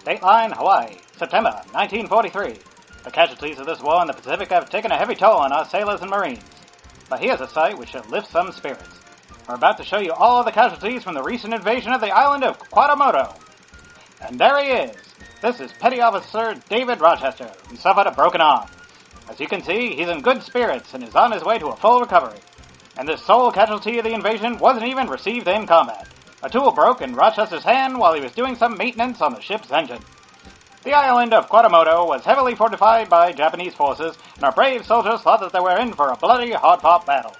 Dateline, Hawaii, September 1943. The casualties of this war in the Pacific have taken a heavy toll on our sailors and Marines. But here's a sight which should lift some spirits. We're about to show you all of the casualties from the recent invasion of the island of Quatamoto. And there he is. This is Petty Officer David Rochester, who suffered a broken arm. As you can see, he's in good spirits and is on his way to a full recovery. And this sole casualty of the invasion wasn't even received in combat. A tool broke in Rochester's hand while he was doing some maintenance on the ship's engine. The island of Quatamoto was heavily fortified by Japanese forces, and our brave soldiers thought that they were in for a bloody, hard-fought battle.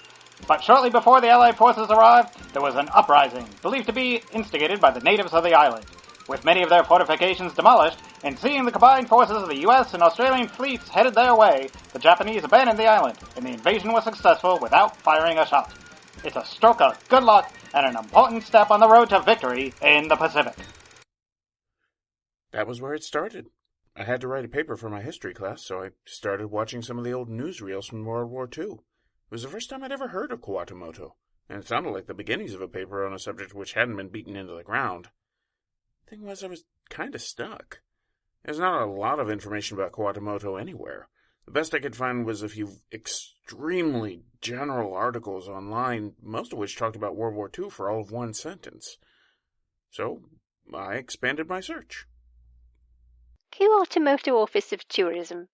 But shortly before the Allied forces arrived, there was an uprising, believed to be instigated by the natives of the island. With many of their fortifications demolished, and seeing the combined forces of the U.S. and Australian fleets headed their way, the Japanese abandoned the island, and the invasion was successful without firing a shot. It's a stroke of good luck and an important step on the road to victory in the Pacific. That was where it started. I had to write a paper for my history class, so I started watching some of the old newsreels from World War II. It was the first time I'd ever heard of Quatamoto, and it sounded like the beginnings of a paper on a subject which hadn't been beaten into the ground. The thing was, I was kind of stuck. There's not a lot of information about Quatamoto anywhere. The best I could find was a few extremely general articles online, most of which talked about World War II for all of one sentence. So, I expanded my search. Quatamoto Office of Tourism.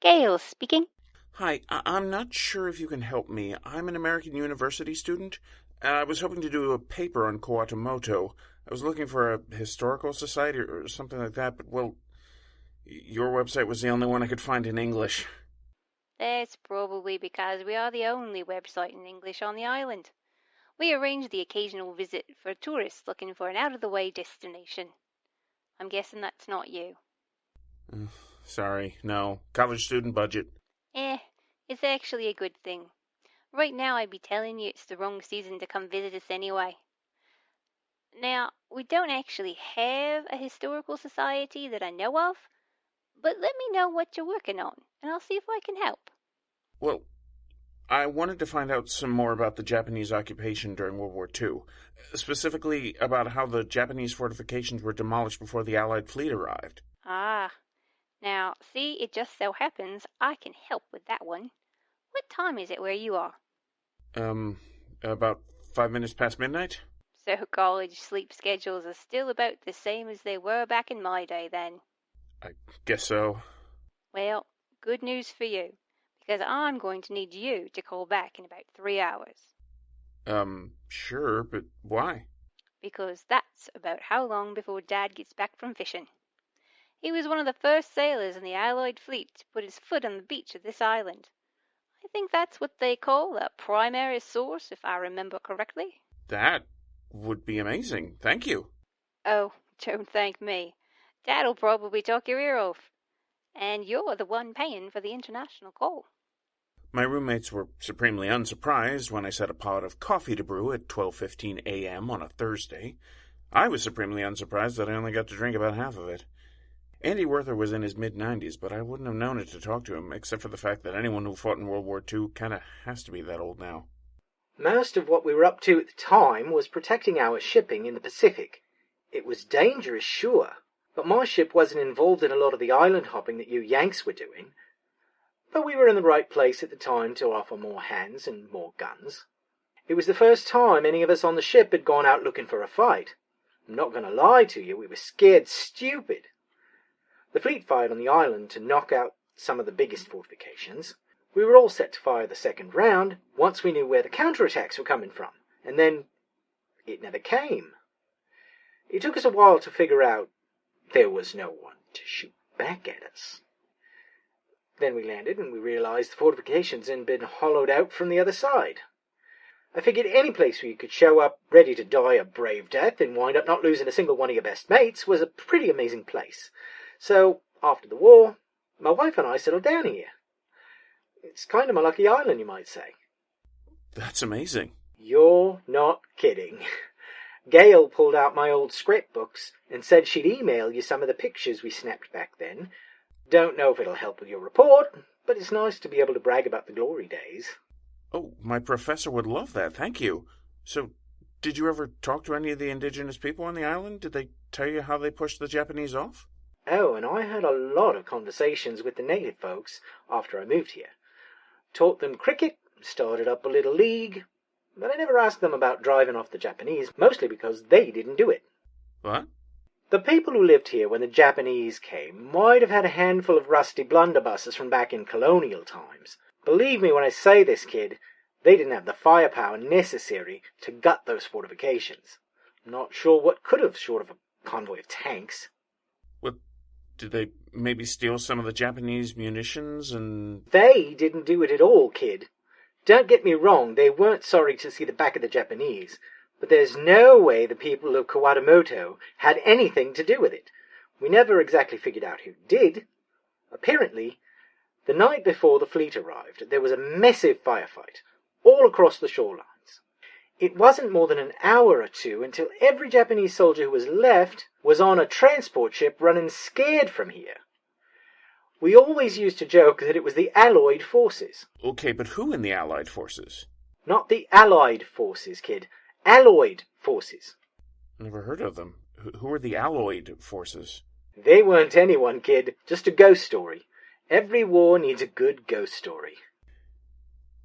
Gail speaking. Hi, I'm not sure if you can help me. I'm an American University student, and I was hoping to do a paper on Quatamoto. I was looking for a historical society or something like that, but, well, your website was the only one I could find in English. That's probably because we are the only website in English on the island. We arrange the occasional visit for tourists looking for an out-of-the-way destination. I'm guessing that's not you. Sorry, no. College student budget. It's actually a good thing. Right now I'd be telling you it's the wrong season to come visit us anyway. Now, we don't actually have a historical society that I know of, but let me know what you're working on, and I'll see if I can help. Well, I wanted to find out some more about the Japanese occupation during World War II, specifically about how the Japanese fortifications were demolished before the Allied fleet arrived. Now, see, it just so happens I can help with that one. What time is it where you are? About 5 minutes past midnight? So college sleep schedules are still about the same as they were back in my day then. I guess so. Well, good news for you, because I'm going to need you to call back in about 3 hours. Sure, but why? Because that's about how long before Dad gets back from fishing. He was one of the first sailors in the Allied fleet to put his foot on the beach of this island. I think that's what they call a primary source, if I remember correctly. That would be amazing. Thank you. Oh, don't thank me. Dad'll probably talk your ear off. And you're the one paying for the international call. My roommates were supremely unsurprised when I set a pot of coffee to brew at 12:15 a.m. on a Thursday. I was supremely unsurprised that I only got to drink about half of it. Andy Werther was in his mid-90s, but I wouldn't have known it to talk to him, except for the fact that anyone who fought in World War II kind of has to be that old now. Most of what we were up to at the time was protecting our shipping in the Pacific. It was dangerous, sure, but my ship wasn't involved in a lot of the island hopping that you Yanks were doing. But we were in the right place at the time to offer more hands and more guns. It was the first time any of us on the ship had gone out looking for a fight. I'm not going to lie to you, we were scared stupid. The fleet fired on the island to knock out some of the biggest fortifications. We were all set to fire the second round once we knew where the counterattacks were coming from, and then it never came. It took us a while to figure out there was no one to shoot back at us. Then we landed and we realized the fortifications had been hollowed out from the other side. I figured any place where you could show up ready to die a brave death and wind up not losing a single one of your best mates was a pretty amazing place. So, after the war, my wife and I settled down here. It's kind of my lucky island, you might say. That's amazing. You're not kidding. Gail pulled out my old scrapbooks and said she'd email you some of the pictures we snapped back then. Don't know if it'll help with your report, but it's nice to be able to brag about the glory days. Oh, my professor would love that, thank you. So, did you ever talk to any of the indigenous people on the island? Did they tell you how they pushed the Japanese off? Oh, and I had a lot of conversations with the native folks after I moved here. Taught them cricket, started up a little league, but I never asked them about driving off the Japanese, mostly because they didn't do it. What? The people who lived here when the Japanese came might have had a handful of rusty blunderbusses from back in colonial times. Believe me when I say this, kid, they didn't have the firepower necessary to gut those fortifications. I'm not sure what could have short of a convoy of tanks. What, did they maybe steal some of the Japanese munitions and... They didn't do it at all, kid. Don't get me wrong, they weren't sorry to see the back of the Japanese, but there's no way the people of Kawamoto had anything to do with it. We never exactly figured out who did. Apparently, the night before the fleet arrived, there was a massive firefight all across the shorelines. It wasn't more than an hour or two until every Japanese soldier who was left was on a transport ship running scared from here. We always used to joke that it was the Allied forces. Okay, but who in the Allied forces? Not the Allied forces, kid. Allied forces. Never heard of them. Who are the Allied forces? They weren't anyone, kid. Just a ghost story. Every war needs a good ghost story.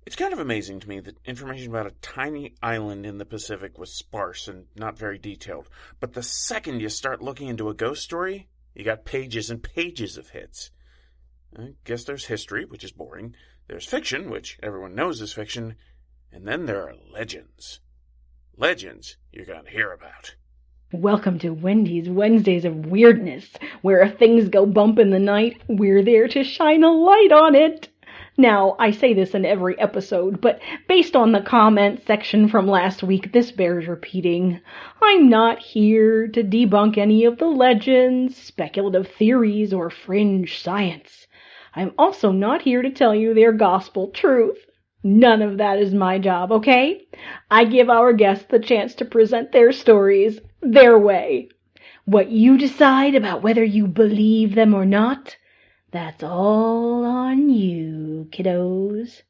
It's kind of amazing to me that information about a tiny island in the Pacific was sparse and not very detailed. But the second you start looking into a ghost story, you got pages and pages of hits. I guess there's history, which is boring. There's fiction, which everyone knows is fiction. And then there are legends. Legends you're going to hear about. Welcome to Wendy's Wednesdays of Weirdness, where if things go bump in the night, we're there to shine a light on it. Now, I say this in every episode, but based on the comment section from last week, this bears repeating. I'm not here to debunk any of the legends, speculative theories, or fringe science. I'm also not here to tell you their gospel truth. None of that is my job, okay? I give our guests the chance to present their stories their way. What you decide about whether you believe them or not, that's all on you, kiddos.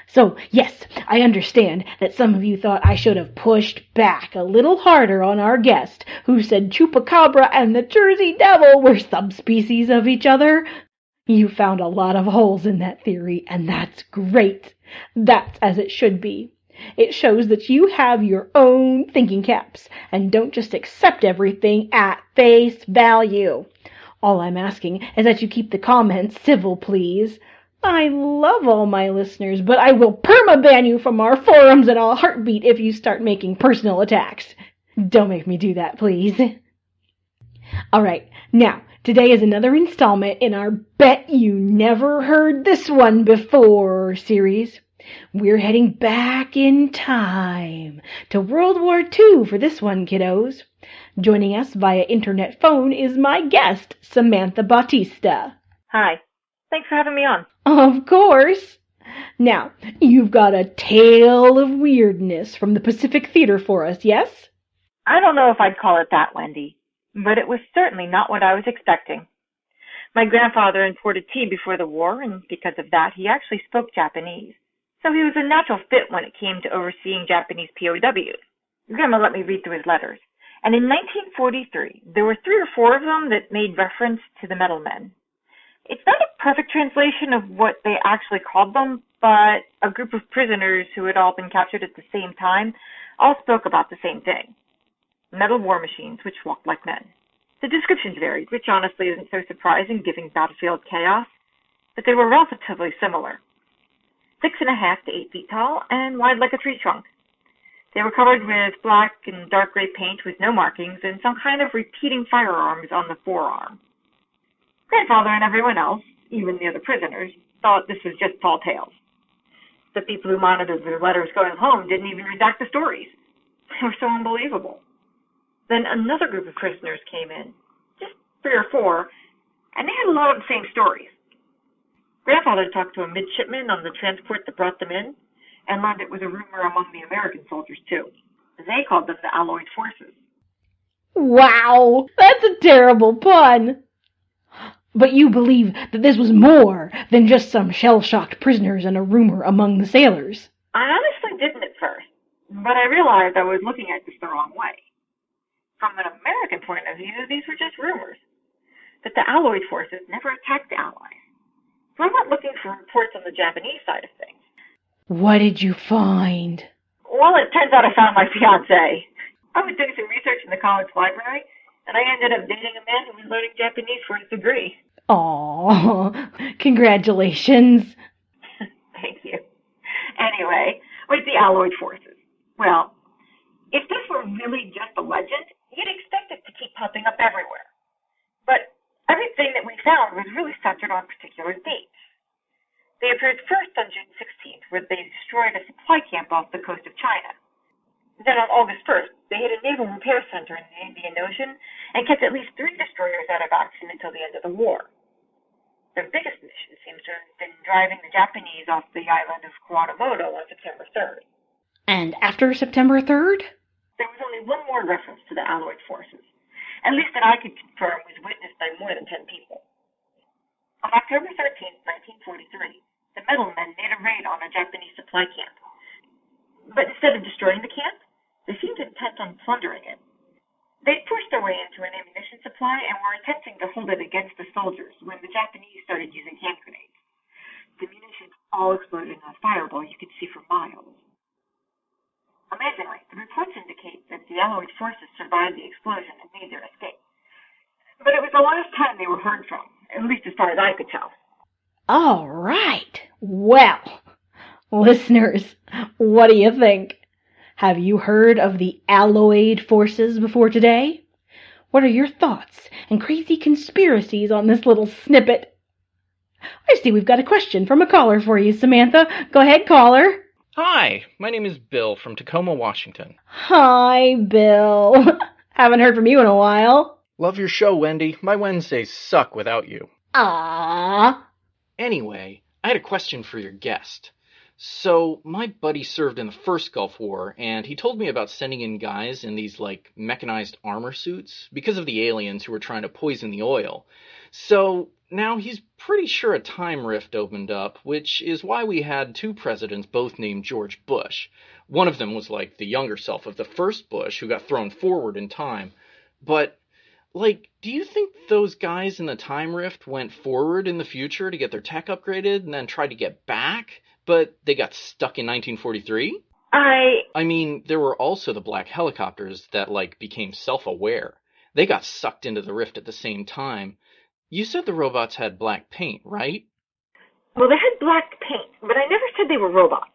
So, yes, I understand that some of you thought I should have pushed back a little harder on our guest, who said Chupacabra and the Jersey Devil were subspecies of each other. You found a lot of holes in that theory, and that's great. That's as it should be. It shows that you have your own thinking caps, and don't just accept everything at face value. All I'm asking is that you keep the comments civil, please. I love all my listeners, but I will permaban you from our forums in a heartbeat if you start making personal attacks. Don't make me do that, please. All right, now, today is another installment in our Bet You Never Heard This One Before series. We're heading back in time to World War II for this one, kiddos. Joining us via internet phone is my guest, Samantha Bautista. Hi. Thanks for having me on. Of course. Now, you've got a tale of weirdness from the Pacific Theater for us, yes? I don't know if I'd call it that, Wendy, but it was certainly not what I was expecting. My grandfather imported tea before the war, and because of that, he actually spoke Japanese. So he was a natural fit when it came to overseeing Japanese POWs. Grandma let me read through his letters. And in 1943, there were 3 or 4 of them that made reference to the metal men. It's not a perfect translation of what they actually called them, but a group of prisoners who had all been captured at the same time all spoke about the same thing. Metal war machines which walked like men. The descriptions varied, which honestly isn't so surprising given battlefield chaos, but they were relatively similar. 6.5 to 8 feet tall and wide like a tree trunk. They were covered with black and dark gray paint with no markings and some kind of repeating firearms on the forearm. Grandfather and everyone else, even the other prisoners, thought this was just tall tales. The people who monitored their letters going home didn't even redact the stories. They were so unbelievable. Then another group of prisoners came in, just 3 or 4, and they had a lot of the same stories. Grandfather talked to a midshipman on the transport that brought them in, and learned it was a rumor among the American soldiers, too. They called them the Allied forces. Wow, that's a terrible pun. But you believe that this was more than just some shell-shocked prisoners and a rumor among the sailors? I honestly didn't at first, but I realized I was looking at this the wrong way. From an American point of view, these were just rumors. that the Alloyd forces never attacked the Allies. So I went looking for reports on the Japanese side of things. What did you find? Well, it turns out I found my fiancé. I was doing some research in the college library, and I ended up dating a man who was learning Japanese for his degree. Aw, congratulations. Thank you. Anyway, with the Alloyd forces. Well, if this were really just a legend, you'd expect it to keep popping up everywhere. But everything that we found was really centered on particular dates. They appeared first on June 16th, where they destroyed a supply camp off the coast of China. Then on August 1st, they hit a naval repair center in the Indian Ocean and kept at least 3 destroyers out of action until the end of the war. Their biggest mission seems to have been driving the Japanese off the island of Kuwatamoto on September 3rd. And after September 3rd? There was only one more reference to the Allied forces, at least that I could confirm was witnessed by more than 10 people. On October 13th, 1943, the Metalmen made a raid on a Japanese supply camp. But instead of destroying the camp, they seemed intent on plundering it. They pushed their way into an ammunition supply and were attempting to hold it against the soldiers when the Japanese started using hand grenades. The munitions all exploded in a fireball you could see for miles. Amazingly, the reports indicate that the Allied forces survived the explosion and made their escape. But it was the last time they were heard from, at least as far as I could tell. All right. Well, listeners, what do you think? Have you heard of the Alloyd forces before today? What are your thoughts and crazy conspiracies on this little snippet? I see we've got a question from a caller for you, Samantha. Go ahead, caller. Hi, my name is Bill from Tacoma, Washington. Hi, Bill. Haven't heard from you in a while. Love your show, Wendy. My Wednesdays suck without you. Ah. Anyway, I had a question for your guest. So, my buddy served in the first Gulf War, and he told me about sending in guys in these, mechanized armor suits because of the aliens who were trying to poison the oil. So, now he's pretty sure a time rift opened up, which is why we had 2 presidents both named George Bush. One of them was like the younger self of the first Bush who got thrown forward in time. But, do you think those guys in the time rift went forward in the future to get their tech upgraded and then tried to get back? But they got stuck in 1943? I mean, there were also the black helicopters that, became self-aware. They got sucked into the rift at the same time. You said the robots had black paint, right? Well, they had black paint, but I never said they were robots.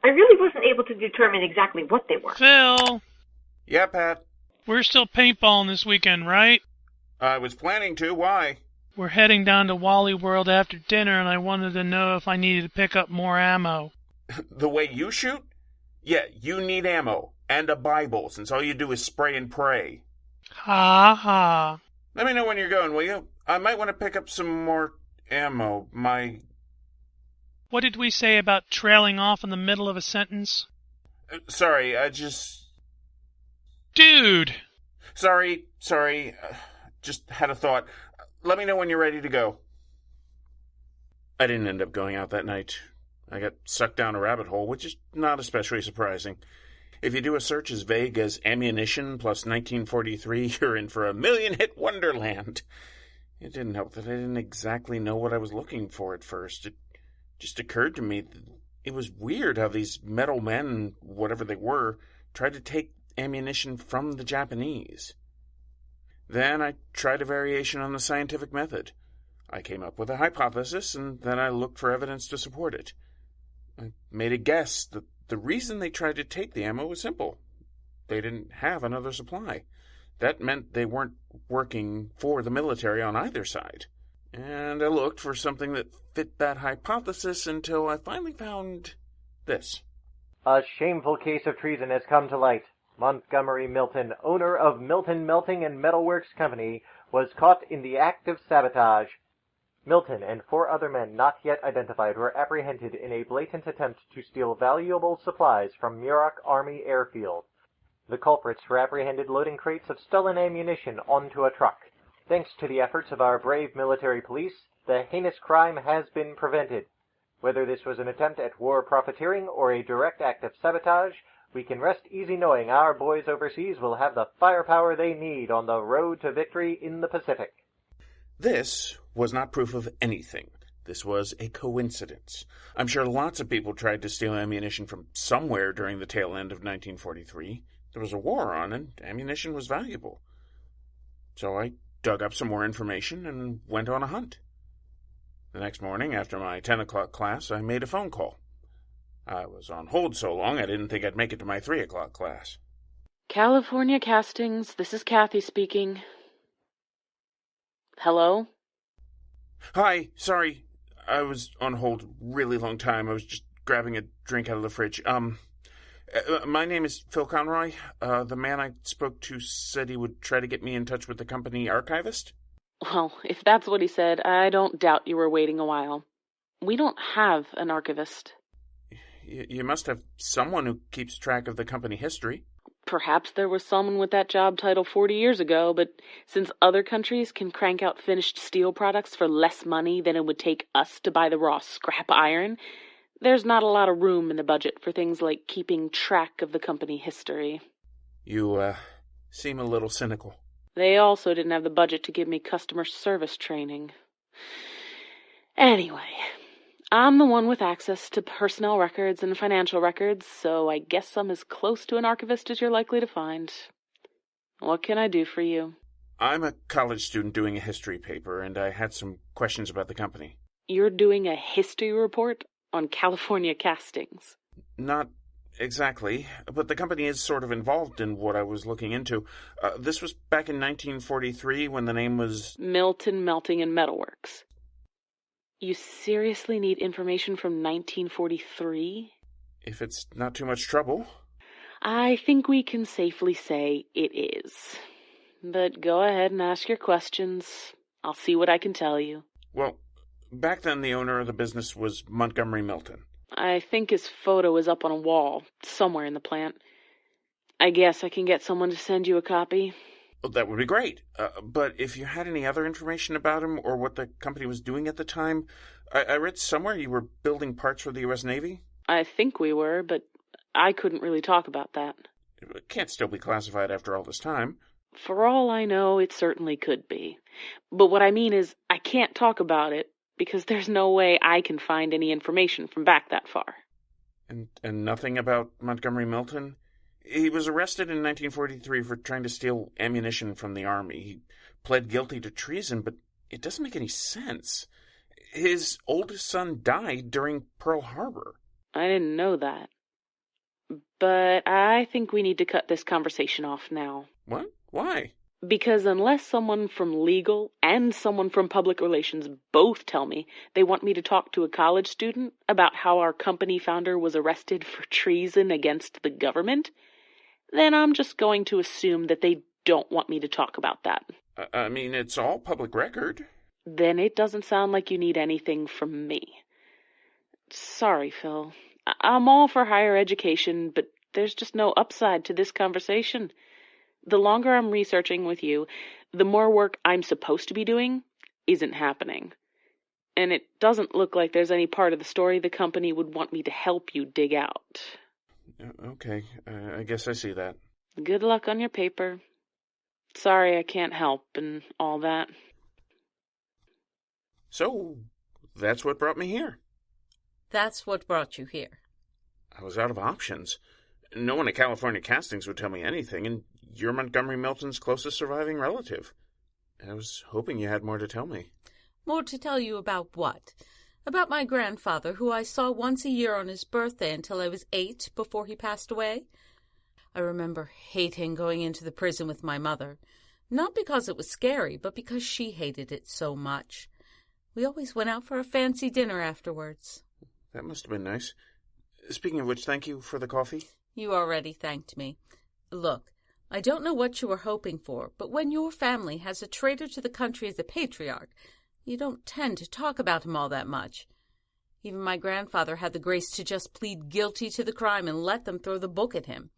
I really wasn't able to determine exactly what they were. Phil! Yeah, Pat? We're still paintballing this weekend, right? I was planning to. Why? We're heading down to Wally World after dinner, and I wanted to know if I needed to pick up more ammo. The way you shoot? Yeah, you need ammo. And a Bible, since all you do is spray and pray. Ha ha. Let me know when you're going, will you? I might want to pick up some more ammo. What did we say about trailing off in the middle of a sentence? Sorry, I just... Dude! Sorry. Just had a thought. Let me know when you're ready to go. I didn't end up going out that night. I got sucked down a rabbit hole, which is not especially surprising. If you do a search as vague as ammunition plus 1943, you're in for a million-hit wonderland. It didn't help that I didn't exactly know what I was looking for at first. It just occurred to me that it was weird how these metal men, whatever they were, tried to take ammunition from the Japanese. Then I tried a variation on the scientific method. I came up with a hypothesis, and then I looked for evidence to support it. I made a guess that the reason they tried to take the ammo was simple. They didn't have another supply. That meant they weren't working for the military on either side. And I looked for something that fit that hypothesis until I finally found this. A shameful case of treason has come to light. Montgomery Milton, owner of Milton Melting and Metalworks Company, was caught in the act of sabotage. Milton and 4 other men not yet identified were apprehended in a blatant attempt to steal valuable supplies from Muroc Army Airfield. The culprits were apprehended loading crates of stolen ammunition onto a truck. Thanks to the efforts of our brave military police, the heinous crime has been prevented. Whether this was an attempt at war profiteering or a direct act of sabotage, we can rest easy knowing our boys overseas will have the firepower they need on the road to victory in the Pacific. This was not proof of anything. This was a coincidence. I'm sure lots of people tried to steal ammunition from somewhere during the tail end of 1943. There was a war on, and ammunition was valuable. So I dug up some more information and went on a hunt. The next morning, after my 10 o'clock class, I made a phone call. I was on hold so long I didn't think I'd make it to my 3 o'clock class. California Castings, this is Kathy speaking. Hello? Hi, sorry. I was on hold a really long time. I was just grabbing a drink out of the fridge. My name is Phil Conroy. The man I spoke to said he would try to get me in touch with the company archivist. Well, if that's what he said, I don't doubt you were waiting a while. We don't have an archivist. You must have someone who keeps track of the company history. Perhaps there was someone with that job title 40 years ago, but since other countries can crank out finished steel products for less money than it would take us to buy the raw scrap iron, there's not a lot of room in the budget for things like keeping track of the company history. You, seem a little cynical. They also didn't have the budget to give me customer service training. Anyway, I'm the one with access to personnel records and financial records, so I guess I'm as close to an archivist as you're likely to find. What can I do for you? I'm a college student doing a history paper, and I had some questions about the company. You're doing a history report on California Castings? Not exactly, but the company is sort of involved in what I was looking into. This was back in 1943 when the name was... Milton Melting and Metalworks. You seriously need information from 1943? If it's not too much trouble. I think we can safely say it is. But go ahead and ask your questions. I'll see what I can tell you. Well, back then the owner of the business was Montgomery Milton. I think his photo is up on a wall, somewhere in the plant. I guess I can get someone to send you a copy. Well, that would be great. But if you had any other information about him or what the company was doing at the time, I read somewhere you were building parts for the U.S. Navy? I think we were, but I couldn't really talk about that. It can't still be classified after all this time. For all I know, it certainly could be. But what I mean is, I can't talk about it because there's no way I can find any information from back that far. And nothing about Montgomery Milton? He was arrested in 1943 for trying to steal ammunition from the Army. He pled guilty to treason, but it doesn't make any sense. His oldest son died during Pearl Harbor. I didn't know that. But I think we need to cut this conversation off now. What? Why? Because unless someone from legal and someone from public relations both tell me they want me to talk to a college student about how our company founder was arrested for treason against the government, then I'm just going to assume that they don't want me to talk about that. I mean, it's all public record. Then it doesn't sound like you need anything from me. Sorry, Phil. I'm all for higher education, but there's just no upside to this conversation. The longer I'm researching with you, the more work I'm supposed to be doing isn't happening. And it doesn't look like there's any part of the story the company would want me to help you dig out. Okay, I guess I see that. Good luck on your paper. Sorry I can't help and all that. So, that's what brought me here. That's what brought you here. I was out of options. No one at California Castings would tell me anything, and you're Montgomery Milton's closest surviving relative. I was hoping you had more to tell me. More to tell you about what? About my grandfather, who I saw once a year on his birthday until I was 8 before he passed away? I remember hating going into the prison with my mother. Not because it was scary, but because she hated it so much. We always went out for a fancy dinner afterwards. That must have been nice. Speaking of which, thank you for the coffee. You already thanked me. Look, I don't know what you were hoping for, but when your family has a traitor to the country as a patriarch, you don't tend to talk about him all that much. Even my grandfather had the grace to just plead guilty to the crime and let them throw the book at him.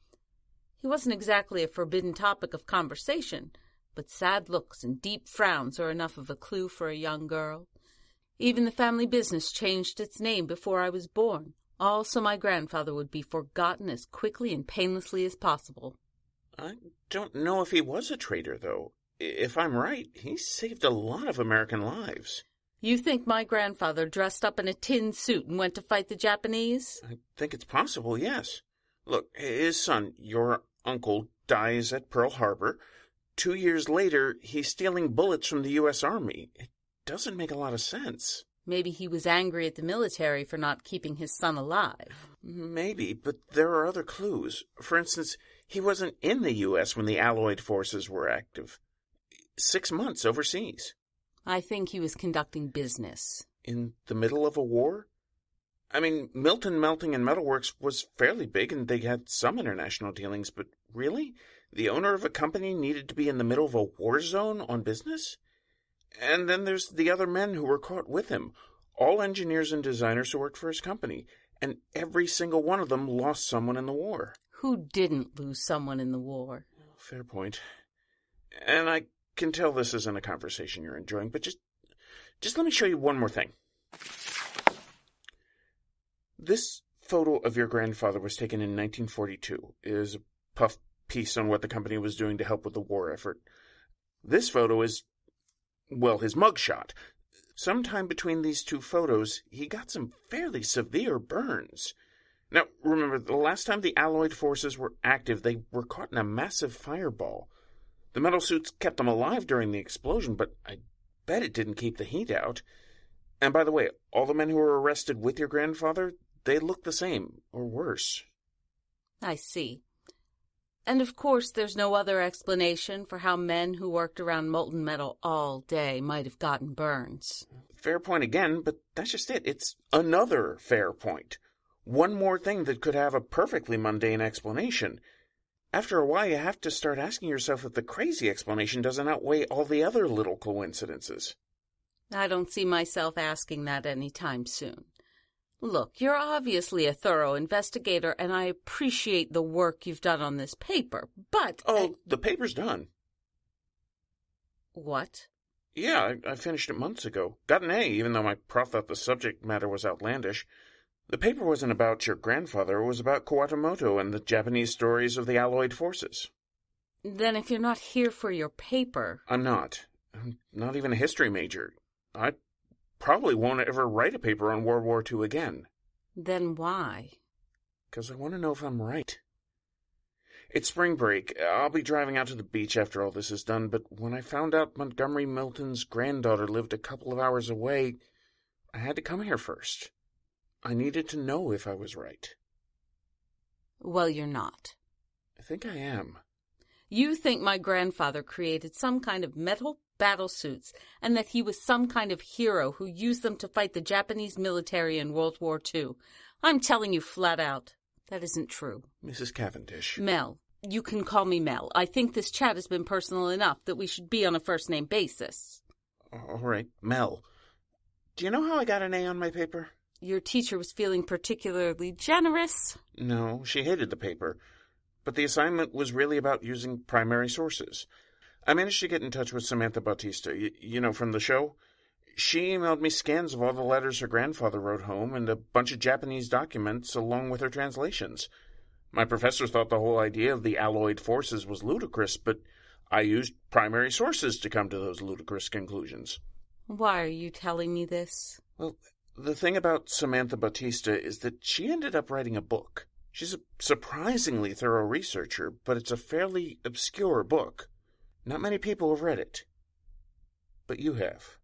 He wasn't exactly a forbidden topic of conversation, but sad looks and deep frowns are enough of a clue for a young girl. Even the family business changed its name before I was born, all so my grandfather would be forgotten as quickly and painlessly as possible. I don't know if he was a traitor, though. if I'm right, he saved a lot of American lives. You think my grandfather dressed up in a tin suit and went to fight the Japanese? I think it's possible, yes. Look, his son, your uncle, dies at Pearl Harbor. 2 years later, he's stealing bullets from the U.S. Army. It doesn't make a lot of sense. Maybe he was angry at the military for not keeping his son alive. Maybe, but there are other clues. For instance, he wasn't in the U.S. when the Allied forces were active. 6 months overseas. I think he was conducting business. In the middle of a war? I mean, Milton Melting and Metalworks was fairly big and they had some international dealings, but really? The owner of a company needed to be in the middle of a war zone on business? And then there's the other men who were caught with him, all engineers and designers who worked for his company, and every single one of them lost someone in the war. Who didn't lose someone in the war? Fair point. And I can tell this isn't a conversation you're enjoying, but just let me show you one more thing. This photo of your grandfather was taken in 1942. It is a puff piece on what the company was doing to help with the war effort. This photo is, well, his mugshot. Sometime between these two photos, he got some fairly severe burns. Now, remember, the last time the Allied forces were active, they were caught in a massive fireball. The metal suits kept them alive during the explosion, but I bet it didn't keep the heat out. And by the way, all the men who were arrested with your grandfather, they look the same, or worse. I see. And of course there's no other explanation for how men who worked around molten metal all day might have gotten burns. Fair point again, but that's just it. It's another fair point. One more thing that could have a perfectly mundane explanation. After a while, you have to start asking yourself if the crazy explanation doesn't outweigh all the other little coincidences. I don't see myself asking that any time soon. Look, you're obviously a thorough investigator, and I appreciate the work you've done on this paper, but... Oh, the paper's done. What? Yeah, I finished it months ago. Got an A, even though my prof thought the subject matter was outlandish. The paper wasn't about your grandfather, it was about Kuwatamoto and the Japanese stories of the Allied forces. Then if you're not here for your paper... I'm not. I'm not even a history major. I probably won't ever write a paper on World War II again. Then why? Because I want to know if I'm right. It's spring break. I'll be driving out to the beach after all this is done, but when I found out Montgomery Milton's granddaughter lived a couple of hours away, I had to come here first. I needed to know if I was right. Well, you're not. I think I am. You think my grandfather created some kind of metal battle suits and that he was some kind of hero who used them to fight the Japanese military in World War II. I'm telling you flat out, that isn't true. Mrs. Cavendish. Mel. You can call me Mel. I think this chat has been personal enough that we should be on a first-name basis. All right, Mel. Do you know how I got an A on my paper? Your teacher was feeling particularly generous? No, she hated the paper. But the assignment was really about using primary sources. I managed to get in touch with Samantha Bautista, you know, from the show. She emailed me scans of all the letters her grandfather wrote home and a bunch of Japanese documents along with her translations. My professor thought the whole idea of the Allied forces was ludicrous, but I used primary sources to come to those ludicrous conclusions. Why are you telling me this? Well, the thing about Samantha Bautista is that she ended up writing a book. She's a surprisingly thorough researcher, but it's a fairly obscure book. Not many people have read it. But you have.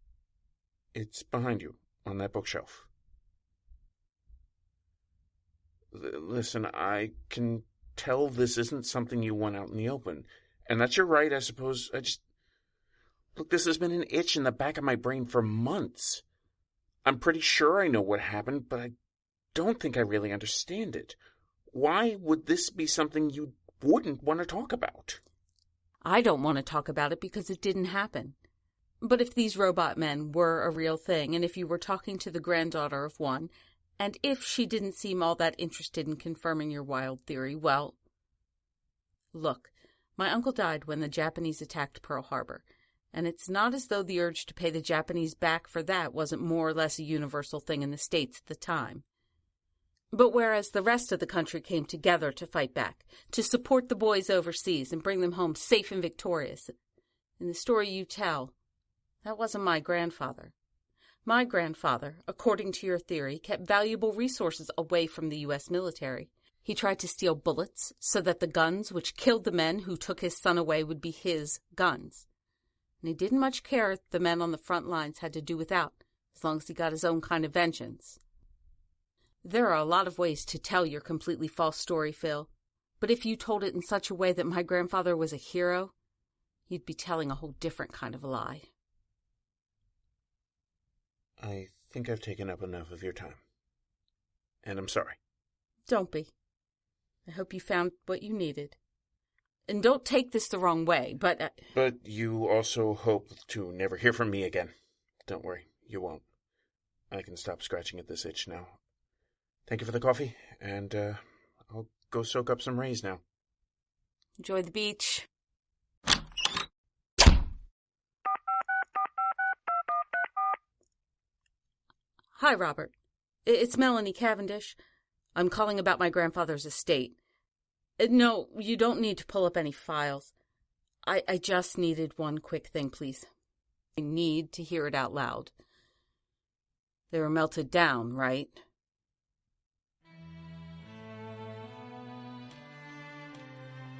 It's behind you, on that bookshelf. Listen, I can tell this isn't something you want out in the open. And that's your right, I suppose. Look, this has been an itch in the back of my brain for months. I'm pretty sure I know what happened, but I don't think I really understand it. Why would this be something you wouldn't want to talk about? I don't want to talk about it because it didn't happen. But if these robot men were a real thing, and if you were talking to the granddaughter of one, and if she didn't seem all that interested in confirming your wild theory, well... Look, my uncle died when the Japanese attacked Pearl Harbor, and it's not as though the urge to pay the Japanese back for that wasn't more or less a universal thing in the States at the time. But whereas the rest of the country came together to fight back, to support the boys overseas and bring them home safe and victorious, In the story you tell, that wasn't my grandfather. My grandfather, according to your theory, kept valuable resources away from the U.S. military. He tried to steal bullets so that the guns which killed the men who took his son away would be his guns. And he didn't much care if the men on the front lines had to do without, as long as he got his own kind of vengeance. There are a lot of ways to tell your completely false story, Phil. But if you told it in such a way that my grandfather was a hero, you'd be telling a whole different kind of a lie. I think I've taken up enough of your time. And I'm sorry. Don't be. I hope you found what you needed. And don't take this the wrong way, but... But you also hope to never hear from me again. Don't worry, you won't. I can stop scratching at this itch now. Thank you for the coffee, and I'll go soak up some rays now. Enjoy the beach. Hi, Robert. It's Melanie Cavendish. I'm calling about my grandfather's estate. No, you don't need to pull up any files. I just needed one quick thing, please. I need to hear it out loud. They were melted down, right?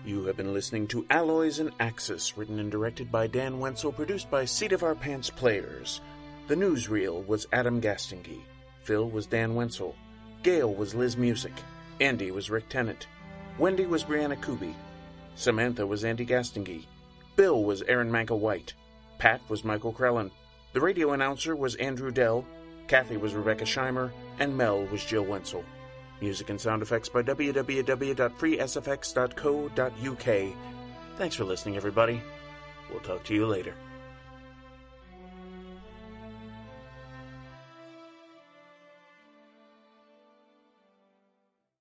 You have been listening to Alloys and Axis, written and directed by Dan Wenzel, produced by Seat of Our Pants Players. The newsreel was Adam Gastonguay. Phil was Dan Wenzel. Gail was Liz Music. Andy was Rick Tennant. Wendy was Brianna Kuby. Samantha was Andy Gastonguay. Bill was Aaron Manka-White. Pat was Michael Krellin. The radio announcer was Andrew Dell. Kathy was Rebecca Scheimer. And Mel was Jill Wenzel. Music and sound effects by www.freesfx.co.uk. Thanks for listening, everybody. We'll talk to you later.